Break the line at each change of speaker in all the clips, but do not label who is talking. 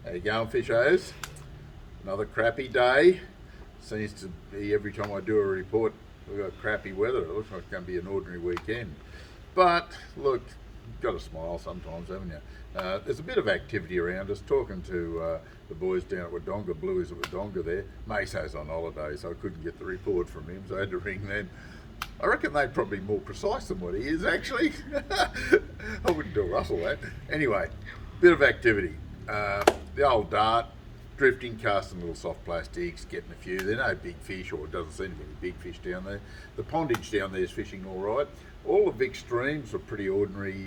How you going, fishers? Another crappy day. Seems to be every time I do a report, we've got crappy weather. It looks like it's going to be an ordinary weekend. But look, you've got to smile sometimes, haven't you? There's a bit of activity around us. Talking to the boys down at Wodonga, Bluey's at Wodonga there. Maso's on holiday, so I couldn't get the report from him, so I had to ring them. I reckon they're probably more precise than what he is, actually. I wouldn't do Russell that. Anyway, bit of activity. The old dart, drifting, casting little soft plastics, getting a few. They're no big fish, or it doesn't seem to be any big fish down there. The pondage down there is fishing all right. All the Vic streams are pretty ordinary.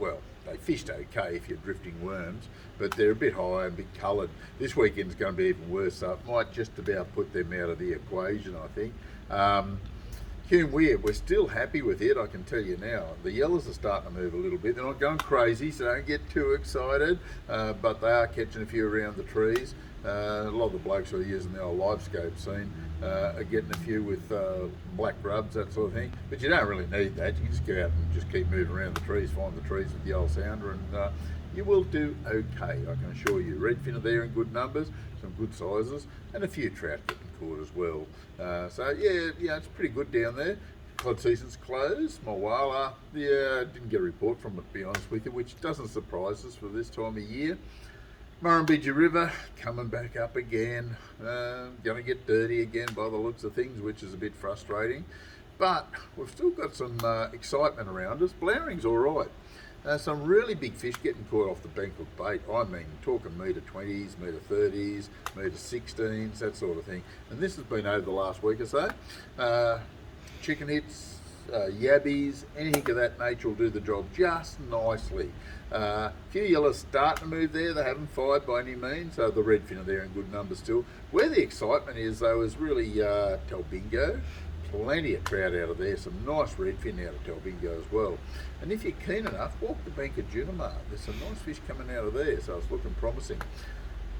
Well, they fished okay if you're drifting worms, but they're a bit high and a bit coloured. This weekend's going to be even worse, so it might just about put them out of the equation, I think. Hume Weir, we're still happy with it, I can tell you now. The yellows are starting to move a little bit. They're not going crazy, so don't get too excited, but they are catching a few around the trees. A lot of the blokes who are using the old livescope scene are getting a few with black rubs, that sort of thing. But you don't really need that. You can just go out and just keep moving around the trees, find the trees with the old sounder, and you will do okay, I can assure you. Redfin are there in good numbers, some good sizes, and a few trout getting caught as well. So yeah, it's pretty good down there. Cod season's closed. Moala, didn't get a report from it, to be honest with you, which doesn't surprise us for this time of year. Murrumbidgee River coming back up again. Going to get dirty again by the looks of things, which is a bit frustrating. But we've still got some excitement around us. Blowring's all right. Some really big fish getting caught off the bank with bait. I mean, talking metre 20s, metre 30s, metre 16s, that sort of thing. And this has been over the last week or so. Chicken hits, yabbies, anything of that nature will do the job just nicely. A few yellows starting to move there. They haven't fired by any means, so the redfin are there in good numbers still. Where the excitement is, though, is really Talbingo. Plenty of trout out of there, some nice redfin out of Talbingo as well. And if you're keen enough, walk the bank of Junimar. There's some nice fish coming out of there, so it's looking promising.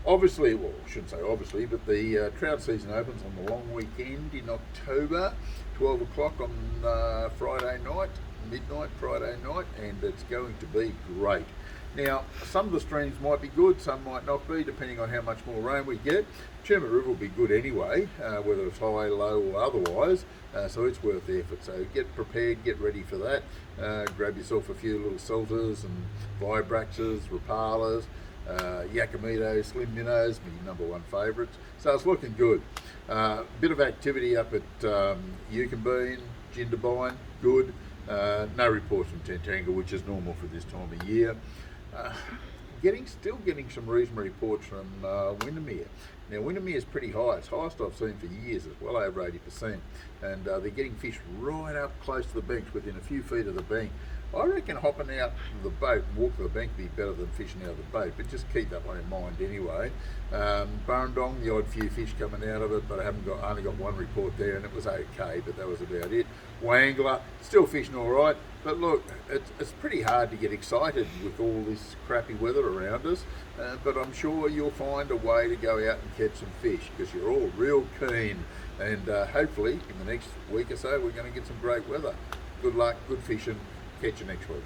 Obviously, well, I shouldn't say obviously, but the trout season opens on the long weekend in October, 12 o'clock on Friday night, midnight Friday night, and it's going to be great. Now, some of the streams might be good, some might not be, depending on how much more rain we get. Chermit River will be good anyway, whether it's high, low or otherwise, so it's worth the effort. So get prepared, get ready for that. Grab yourself a few little salters and vibraxes, rapalas, Yakimetos, slim minnows, my number one favourites. So it's looking good. Bit of activity up at Yukonbean, Jindabyne, good. No reports from Tentanga, which is normal for this time of year. Still getting some reasonable reports from Windermere. Now Windermere is pretty high. It's highest I've seen for years. It's well over 80%, and they're getting fish right up close to the banks, within a few feet of the bank. I reckon hopping out of the boat and walking the bank would be better than fishing out of the boat, but just keep that one in mind anyway. Burrendong, the odd few fish coming out of it, but I only got one report there, and it was okay, but that was about it. Wangler, still fishing all right, but look, it's pretty hard to get excited with all this crappy weather around us, but I'm sure you'll find a way to go out and catch some fish, because you're all real keen, and hopefully in the next week or so we're going to get some great weather. Good luck, good fishing. Catch you next week.